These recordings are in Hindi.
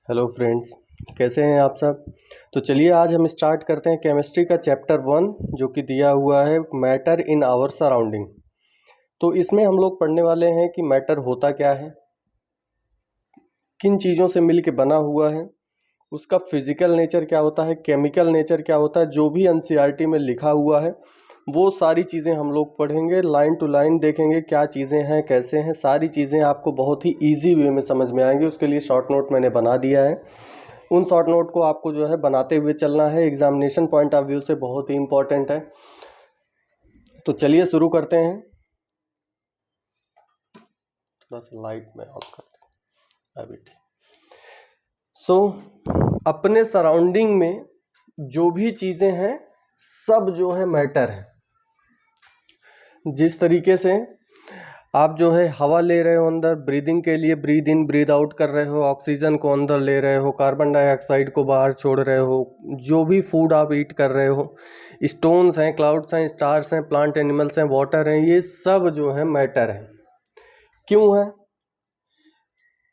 हेलो फ्रेंड्स, कैसे हैं आप सब। तो चलिए आज हम स्टार्ट करते हैं केमिस्ट्री का चैप्टर 1 जो कि दिया हुआ है मैटर इन आवर सराउंडिंग। तो इसमें हम लोग पढ़ने वाले हैं कि मैटर होता क्या है, किन चीज़ों से मिल के बना हुआ है, उसका फिजिकल नेचर क्या होता है, केमिकल नेचर क्या होता है। जो भी एनसीईआरटी में लिखा हुआ है वो सारी चीज़ें हम लोग पढ़ेंगे, लाइन टू लाइन देखेंगे क्या चीज़ें हैं, कैसे हैं। सारी चीज़ें आपको बहुत ही ईजी वे में समझ में आएंगी। उसके लिए शॉर्ट नोट मैंने बना दिया है। उन शॉर्ट नोट को आपको जो है बनाते हुए चलना है, एग्जामिनेशन पॉइंट ऑफ व्यू से बहुत ही इंपॉर्टेंट है। तो चलिए शुरू करते हैं। थोड़ा सा लाइट में ऑफ करते हैं अभी। ठीक। अपने सराउंडिंग में जो भी चीज़ें हैं सब जो है मैटर है। जिस तरीके से आप जो है हवा ले रहे हो अंदर, ब्रीदिंग के लिए ब्रीद इन ब्रीद आउट कर रहे हो, ऑक्सीजन को अंदर ले रहे हो, कार्बन डाइऑक्साइड को बाहर छोड़ रहे हो, जो भी फूड आप ईट कर रहे हो, स्टोन्स हैं, क्लाउड्स हैं, स्टार्स हैं, प्लांट एनिमल्स हैं, वाटर हैं, ये सब जो है मैटर है। क्यों है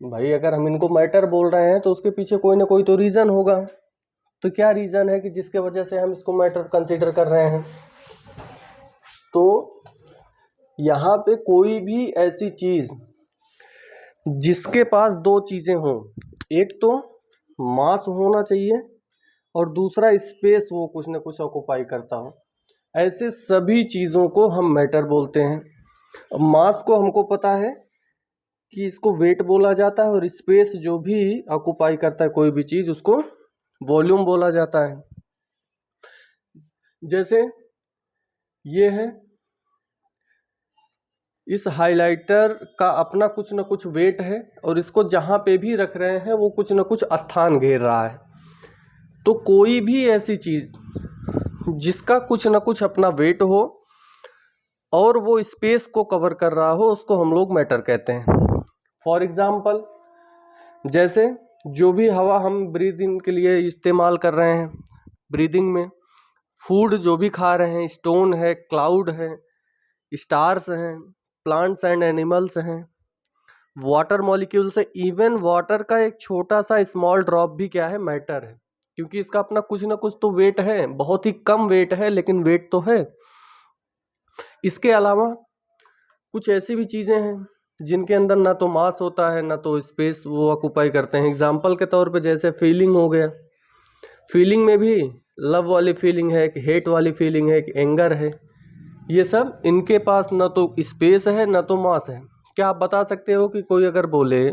भाई? अगर हम इनको मैटर बोल रहे हैं तो उसके पीछे कोई ना कोई तो रीज़न होगा। तो क्या रीज़न है कि जिसके वजह से हम इसको मैटर कंसीडर कर रहे हैं? तो यहाँ पे कोई भी ऐसी चीज़ जिसके पास दो चीज़ें हों, एक तो मास होना चाहिए और दूसरा स्पेस वो कुछ ना कुछ ऑक्युपाई करता हो, ऐसे सभी चीज़ों को हम मैटर बोलते हैं। मास को हमको पता है कि इसको वेट बोला जाता है, और स्पेस जो भी ऑक्युपाई करता है कोई भी चीज़ उसको वॉल्यूम बोला जाता है। जैसे ये है, इस हाइलाइटर का अपना कुछ न कुछ वेट है और इसको जहाँ पे भी रख रहे हैं वो कुछ न कुछ स्थान घेर रहा है। तो कोई भी ऐसी चीज़ जिसका कुछ न कुछ अपना वेट हो और वो स्पेस को कवर कर रहा हो उसको हम लोग मैटर कहते हैं। फॉर एग्जाम्पल, जैसे जो भी हवा हम ब्रीदिंग के लिए इस्तेमाल कर रहे हैं, ब्रीदिंग में फूड जो भी खा रहे हैं, स्टोन है, क्लाउड है, स्टार्स हैं, प्लांट्स एंड एनिमल्स हैं, वाटर मॉलिक्यूल्स है, इवन वाटर का एक छोटा सा स्मॉल ड्रॉप भी क्या है? मैटर है। क्योंकि इसका अपना कुछ ना कुछ तो वेट है, बहुत ही कम वेट है लेकिन वेट तो है। इसके अलावा कुछ ऐसी भी चीज़ें हैं जिनके अंदर ना तो मास होता है ना तो स्पेस वो ऑक्युपाई करते हैं। एग्जाम्पल के तौर पे जैसे फीलिंग हो गया, फीलिंग में भी लव वाली फीलिंग है, एक हेट वाली फीलिंग है, एक एंगर है। ये सब इनके पास ना तो स्पेस है ना तो मास है। क्या आप बता सकते हो कि कोई अगर बोले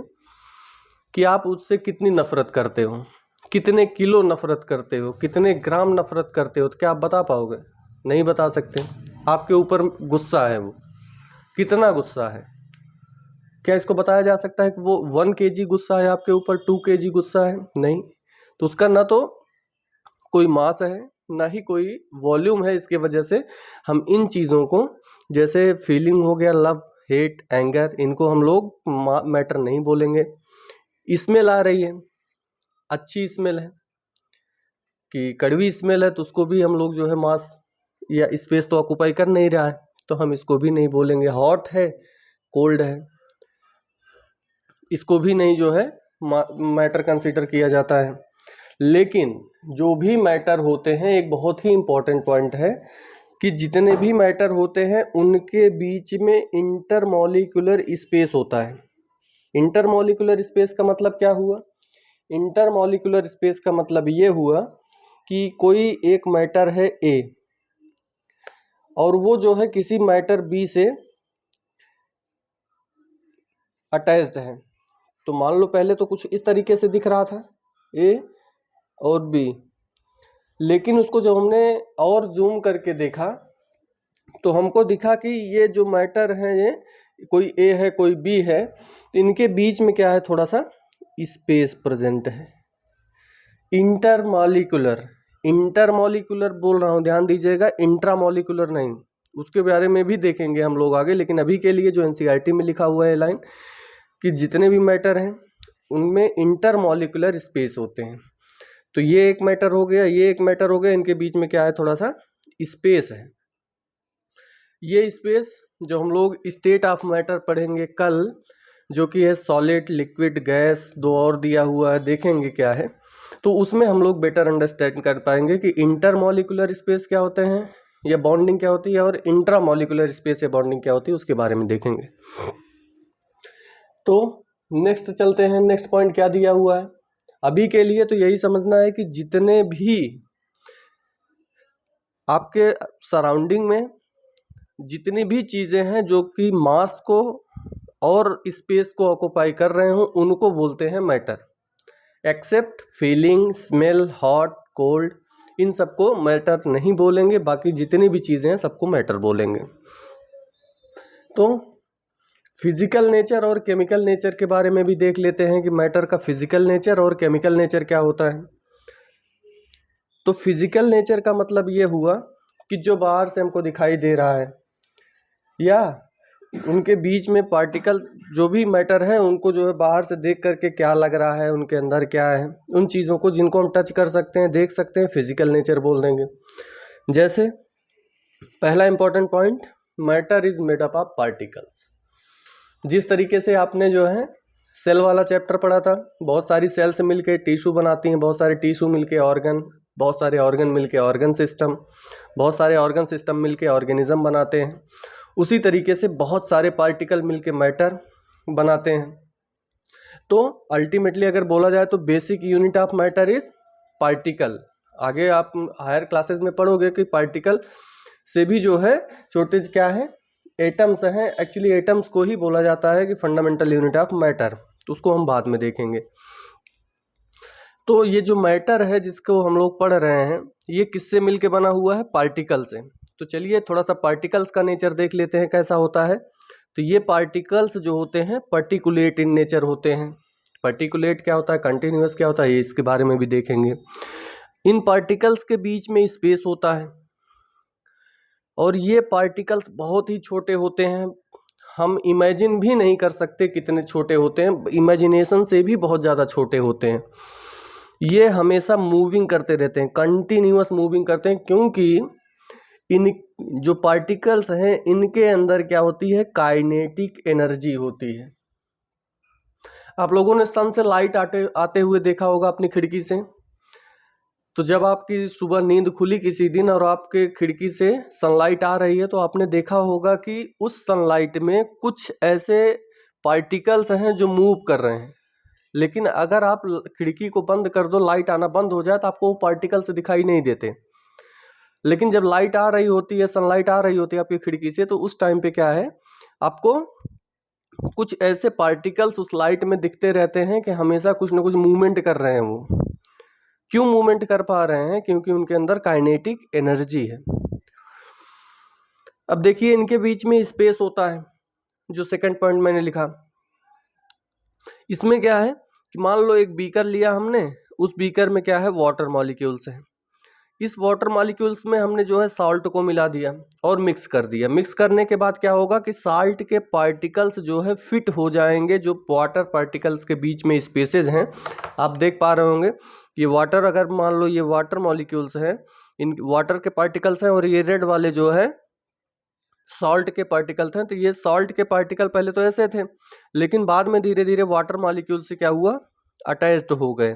कि आप उससे कितनी नफरत करते हो, कितने किलो नफरत करते हो, कितने ग्राम नफरत करते हो, तो क्या आप बता पाओगे? नहीं बता सकते। आपके ऊपर गुस्सा है, वो कितना गुस्सा है, क्या इसको बताया जा सकता है कि वो 1 kg गुस्सा है आपके ऊपर, 2 kg गुस्सा है? नहीं। तो उसका ना तो कोई मास है ना ही कोई वॉल्यूम है। इसके वजह से हम इन चीज़ों को, जैसे फीलिंग हो गया, लव, हेट, एंगर, इनको हम लोग मैटर नहीं बोलेंगे। स्मेल आ रही है, अच्छी स्मेल है कि कड़वी स्मेल है, तो उसको भी हम लोग जो है मास या स्पेस तो ऑक्युपाई कर नहीं रहा है, तो हम इसको भी नहीं बोलेंगे। हॉट है, कोल्ड है, इसको भी नहीं जो है मैटर कंसीडर किया जाता है। लेकिन जो भी मैटर होते हैं, एक बहुत ही इम्पोर्टेंट पॉइंट है कि जितने भी मैटर होते हैं उनके बीच में इंटरमॉलिक्यूलर स्पेस होता है। इंटरमॉलिक्यूलर स्पेस का मतलब क्या हुआ? इंटरमॉलिक्यूलर स्पेस का मतलब ये हुआ कि कोई एक मैटर है ए और वो जो है किसी मैटर बी से अटैच्ड है। तो मान लो पहले तो कुछ इस तरीके से दिख रहा था ए और बी, लेकिन उसको जब हमने और जूम करके देखा तो हमको दिखा कि ये जो मैटर है, ये कोई ए है कोई बी है, तो इनके बीच में क्या है? थोड़ा सा स्पेस प्रेजेंट है। इंटरमॉलिक्यूलर, इंटरमॉलिक्यूलर बोल रहा हूँ, ध्यान दीजिएगा, इंट्रामॉलिक्यूलर नहीं। उसके बारे में भी देखेंगे हम लोग आगे, लेकिन अभी के लिए जो एनसीईआरटी में लिखा हुआ है लाइन कि जितने भी मैटर हैं उनमें इंटरमॉलिक्यूलर स्पेस होते हैं। तो ये एक मैटर हो गया, ये एक मैटर हो गया, इनके बीच में क्या है? थोड़ा सा स्पेस है। ये स्पेस जो हम लोग स्टेट ऑफ मैटर पढ़ेंगे कल, जो कि है सॉलिड, लिक्विड, गैस, दो और दिया हुआ है, देखेंगे क्या है। तो उसमें हम लोग बेटर अंडरस्टैंड कर पाएंगे कि इंटरमॉलिक्यूलर स्पेस क्या होते हैं या बॉन्डिंग क्या होती है, और इंट्रामॉलिक्यूलर स्पेस या बॉन्डिंग क्या होती है, उसके बारे में देखेंगे। तो नेक्स्ट चलते हैं, नेक्स्ट पॉइंट क्या दिया हुआ है। अभी के लिए तो यही समझना है कि जितने भी आपके सराउंडिंग में जितनी भी चीज़ें हैं जो कि मास को और स्पेस को ऑक्युपाई कर रहे हो, उनको बोलते हैं matter. Except feeling, smell, hot, cold, इन सबको मैटर नहीं बोलेंगे, बाकी जितनी भी चीज़ें हैं सबको मैटर बोलेंगे। तो फिजिकल नेचर और केमिकल नेचर के बारे में भी देख लेते हैं कि मैटर का फिजिकल नेचर और केमिकल नेचर क्या होता है। तो फिजिकल नेचर का मतलब ये हुआ कि जो बाहर से हमको दिखाई दे रहा है या उनके बीच में पार्टिकल जो भी मैटर है, उनको जो है बाहर से देख करके क्या लग रहा है, उनके अंदर क्या है, उन चीज़ों को जिनको हम टच कर सकते हैं, देख सकते हैं, फिजिकल नेचर बोल देंगे। जैसे पहला important point, matter is made up of particles. जिस तरीके से आपने जो है सेल वाला चैप्टर पढ़ा था, बहुत सारी सेल्स मिलके टिश्यू बनाती हैं, बहुत सारे टिश्यू मिलके ऑर्गन, बहुत सारे ऑर्गन मिलके ऑर्गन सिस्टम, बहुत सारे ऑर्गन सिस्टम मिलके ऑर्गेनिज्म बनाते हैं। उसी तरीके से बहुत सारे पार्टिकल मिलके मैटर बनाते हैं। तो अल्टीमेटली अगर बोला जाए तो basic unit of matter is particle. आगे आप हायर क्लासेस में पढ़ोगे कि पार्टिकल से भी जो है छोटे क्या है, एटम्स हैं। एक्चुअली एटम्स को ही बोला जाता है कि फंडामेंटल यूनिट ऑफ मैटर, तो उसको हम बाद में देखेंगे। तो ये जो मैटर है जिसको हम लोग पढ़ रहे हैं, ये किससे मिलके बना हुआ है, पार्टिकल से। तो चलिए थोड़ा सा पार्टिकल्स का नेचर देख लेते हैं कैसा होता है। तो ये पार्टिकल्स जो होते हैं पर्टिकुलेट इन नेचर होते हैं। पर्टिकुलेट क्या होता है, कंटिन्यूअस क्या होता है, ये इसके बारे में भी देखेंगे। इन पार्टिकल्स के बीच में स्पेस होता है और ये पार्टिकल्स बहुत ही छोटे होते हैं, हम इमेजिन भी नहीं कर सकते कितने छोटे होते हैं, इमेजिनेशन से भी बहुत ज़्यादा छोटे होते हैं। ये हमेशा मूविंग करते रहते हैं, कंटिन्यूअस मूविंग करते हैं, क्योंकि इन जो पार्टिकल्स हैं इनके अंदर क्या होती है, काइनेटिक एनर्जी होती है। आप लोगों ने सन से लाइट आते हुए देखा होगा अपनी खिड़की से। तो जब आपकी सुबह नींद खुली किसी दिन और आपके खिड़की से सनलाइट आ रही है, तो आपने देखा होगा कि उस सनलाइट में कुछ ऐसे पार्टिकल्स हैं जो मूव कर रहे हैं। लेकिन अगर आप खिड़की को बंद कर दो, लाइट आना बंद हो जाए, तो आपको वो पार्टिकल्स दिखाई नहीं देते। लेकिन जब लाइट आ रही होती है, सनलाइट आ रही होती है आपकी खिड़की से, तो उस टाइम पे क्या है, आपको कुछ ऐसे पार्टिकल्स उस लाइट में दिखते रहते हैं कि हमेशा कुछ ना कुछ मूवमेंट कर रहे हैं। वो क्यों मूवमेंट कर पा रहे हैं, क्योंकि उनके अंदर काइनेटिक एनर्जी है। अब देखिए इनके बीच में स्पेस होता है, जो सेकंड पॉइंट मैंने लिखा। इसमें क्या है कि मान लो एक बीकर लिया हमने, उस बीकर में क्या है, वाटर मॉलिक्यूल्स है। इस वाटर मॉलिक्यूल्स में हमने जो है साल्ट को मिला दिया और मिक्स कर दिया। मिक्स करने के बाद क्या होगा कि साल्ट के पार्टिकल्स जो है फिट हो जाएंगे, जो वाटर पार्टिकल्स के बीच में स्पेसेस हैं। आप देख पा रहे होंगे ये वाटर, अगर मान लो ये वाटर मॉलिक्यूल्स हैं, इन वाटर के पार्टिकल्स हैं, और ये रेड वाले जो है सॉल्ट के पार्टिकल्स हैं। तो ये सॉल्ट के पार्टिकल पहले तो ऐसे थे, लेकिन बाद में धीरे धीरे वाटर मॉलिक्यूल से क्या हुआ, अटैच्ड हो गए।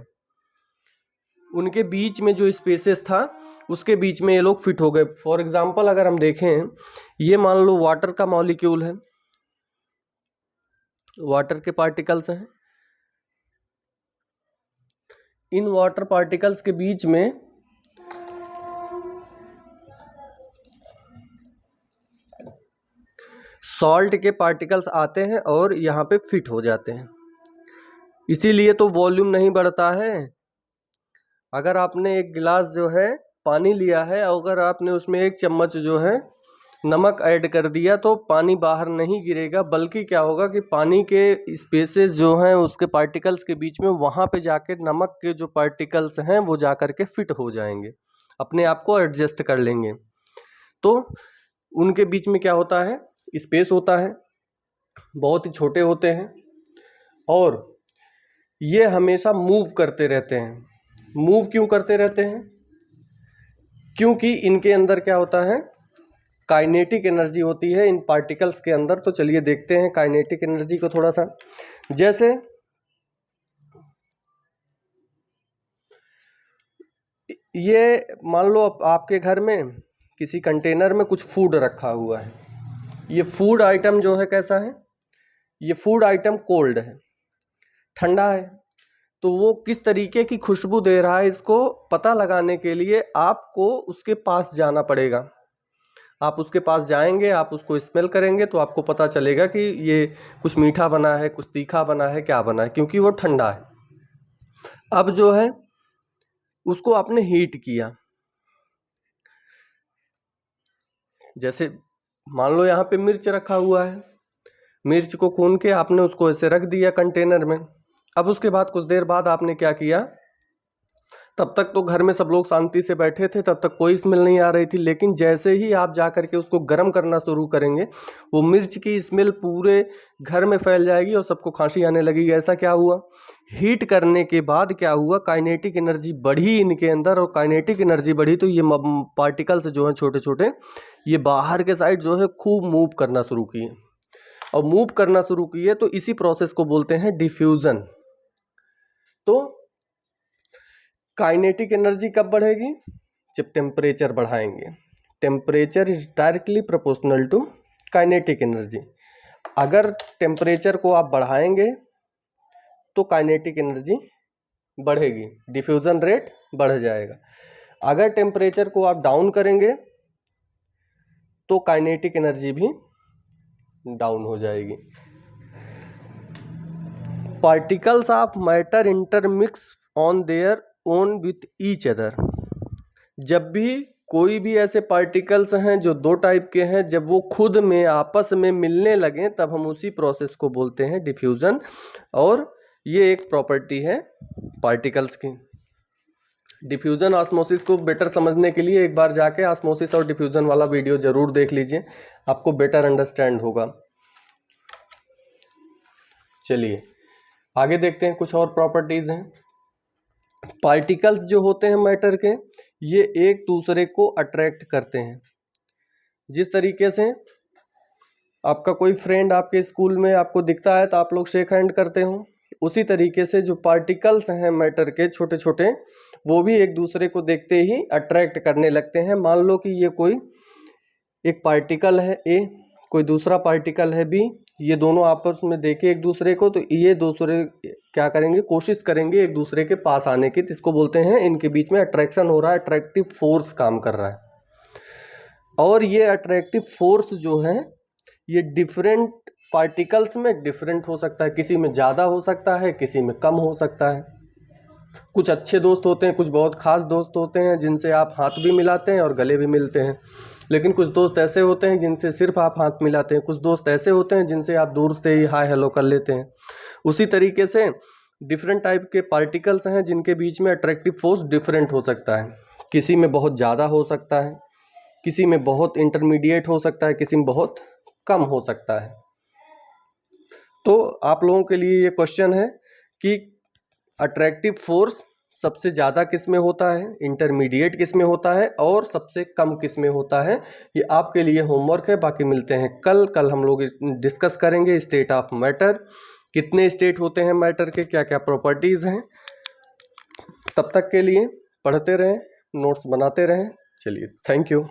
उनके बीच में जो स्पेसेस था उसके बीच में ये लोग फिट हो गए। फॉर एग्जांपल अगर हम देखें, ये मान लो वाटर का मॉलिक्यूल है, वाटर के पार्टिकल्स हैं। इन वाटर पार्टिकल्स के बीच में सॉल्ट के पार्टिकल्स आते हैं और यहाँ पे फिट हो जाते हैं। इसीलिए तो वॉल्यूम नहीं बढ़ता है। अगर आपने एक गिलास जो है पानी लिया है, अगर आपने उसमें एक चम्मच जो है नमक ऐड कर दिया, तो पानी बाहर नहीं गिरेगा, बल्कि क्या होगा कि पानी के स्पेसेस जो हैं उसके पार्टिकल्स के बीच में, वहाँ पे जाके नमक के जो पार्टिकल्स हैं वो जा कर के फिट हो जाएंगे, अपने आप को एडजस्ट कर लेंगे। तो उनके बीच में क्या होता है, स्पेस होता है, बहुत ही छोटे होते हैं और ये हमेशा मूव करते रहते हैं। मूव क्यों करते रहते हैं, क्योंकि इनके अंदर क्या होता है, काइनेटिक एनर्जी होती है इन पार्टिकल्स के अंदर। तो चलिए देखते हैं काइनेटिक एनर्जी को थोड़ा सा। जैसे ये मान लो आपके घर में किसी कंटेनर में कुछ फूड रखा हुआ है। ये फूड आइटम जो है कैसा है, ये फूड आइटम कोल्ड है, ठंडा है। तो वो किस तरीके की खुशबू दे रहा है, इसको पता लगाने के लिए आपको उसके पास जाना पड़ेगा। आप उसके पास जाएंगे, आप उसको स्मेल करेंगे तो आपको पता चलेगा कि ये कुछ मीठा बना है, कुछ तीखा बना है, क्या बना है, क्योंकि वो ठंडा है। अब जो है उसको आपने हीट किया। जैसे मान लो यहाँ पे मिर्च रखा हुआ है, मिर्च को खून के आपने उसको ऐसे रख दिया कंटेनर में। अब उसके बाद कुछ देर बाद आपने क्या किया, तब तक तो घर में सब लोग शांति से बैठे थे, तब तक कोई स्मेल नहीं आ रही थी। लेकिन जैसे ही आप जा करके उसको गर्म करना शुरू करेंगे, वो मिर्च की स्मेल पूरे घर में फैल जाएगी और सबको खांसी आने लगेगी। ऐसा क्या हुआ, हीट करने के बाद क्या हुआ, काइनेटिक एनर्जी बढ़ी इनके अंदर। और काइनेटिक एनर्जी बढ़ी तो ये पार्टिकल्स जो हैं छोटे छोटे, ये बाहर के साइड जो है खूब मूव करना शुरू किए। और मूव करना शुरू किए तो इसी प्रोसेस को बोलते हैं डिफ्यूजन। तो काइनेटिक एनर्जी कब बढ़ेगी, जब टेम्परेचर बढ़ाएंगे। Temperature is directly proportional to kinetic energy. अगर टेम्परेचर को आप बढ़ाएंगे तो काइनेटिक एनर्जी बढ़ेगी, डिफ्यूजन रेट बढ़ जाएगा। अगर टेम्परेचर को आप डाउन करेंगे तो काइनेटिक एनर्जी भी डाउन हो जाएगी। Particles of matter intermix on their own with each other. जब भी कोई भी ऐसे पार्टिकल्स हैं जो दो टाइप के हैं, जब वो खुद में आपस में मिलने लगें तब हम उसी प्रोसेस को बोलते हैं डिफ्यूजन। और ये एक प्रॉपर्टी है पार्टिकल्स की। डिफ्यूजन ऑस्मोसिस को बेटर समझने के लिए एक बार जाके ऑस्मोसिस और डिफ्यूजन वाला वीडियो जरूर देख लीजिए, आपको बेटर अंडरस्टैंड होगा। चलिए आगे देखते हैं, कुछ और प्रॉपर्टीज हैं। पार्टिकल्स जो होते हैं मैटर के, ये एक दूसरे को अट्रैक्ट करते हैं। जिस तरीके से आपका कोई फ्रेंड आपके स्कूल में आपको दिखता है तो आप लोग शेक हैंड करते हो, उसी तरीके से जो पार्टिकल्स हैं मैटर के छोटे छोटे, वो भी एक दूसरे को देखते ही अट्रैक्ट करने लगते हैं। मान लो कि ये कोई एक पार्टिकल है ए, कोई दूसरा पार्टिकल है बी, ये दोनों आपस में देखे एक दूसरे को तो ये दूसरे क्या करेंगे, कोशिश करेंगे एक दूसरे के पास आने की। तो इसको बोलते हैं, इनके बीच में अट्रैक्शन हो रहा है, अट्रैक्टिव फोर्स काम कर रहा है। और ये अट्रैक्टिव फोर्स जो है ये डिफरेंट पार्टिकल्स में डिफरेंट हो सकता है, किसी में ज़्यादा हो सकता है, किसी में कम हो सकता है। कुछ अच्छे दोस्त होते हैं, कुछ बहुत खास दोस्त होते हैं जिनसे आप हाथ भी मिलाते हैं और गले भी मिलते हैं। लेकिन कुछ दोस्त ऐसे होते हैं जिनसे सिर्फ आप हाथ मिलाते हैं, कुछ दोस्त ऐसे होते हैं जिनसे आप दूर से ही हाय हेलो कर लेते हैं। उसी तरीके से डिफरेंट टाइप के पार्टिकल्स हैं जिनके बीच में अट्रैक्टिव फोर्स डिफरेंट हो सकता है। किसी में बहुत ज़्यादा हो सकता है, किसी में बहुत इंटरमीडिएट हो सकता है, किसी में बहुत कम हो सकता है। तो आप लोगों के लिए ये क्वेश्चन है कि अट्रैक्टिव फोर्स सबसे ज़्यादा किस में होता है, इंटरमीडिएट किस में होता है और सबसे कम किस में होता है। ये आपके लिए होमवर्क है। बाकी मिलते हैं कल हम लोग डिस्कस करेंगे स्टेट ऑफ मैटर, कितने स्टेट होते हैं मैटर के, क्या क्या प्रॉपर्टीज़ हैं। तब तक के लिए पढ़ते रहें, नोट्स बनाते रहें। चलिए, थैंक यू।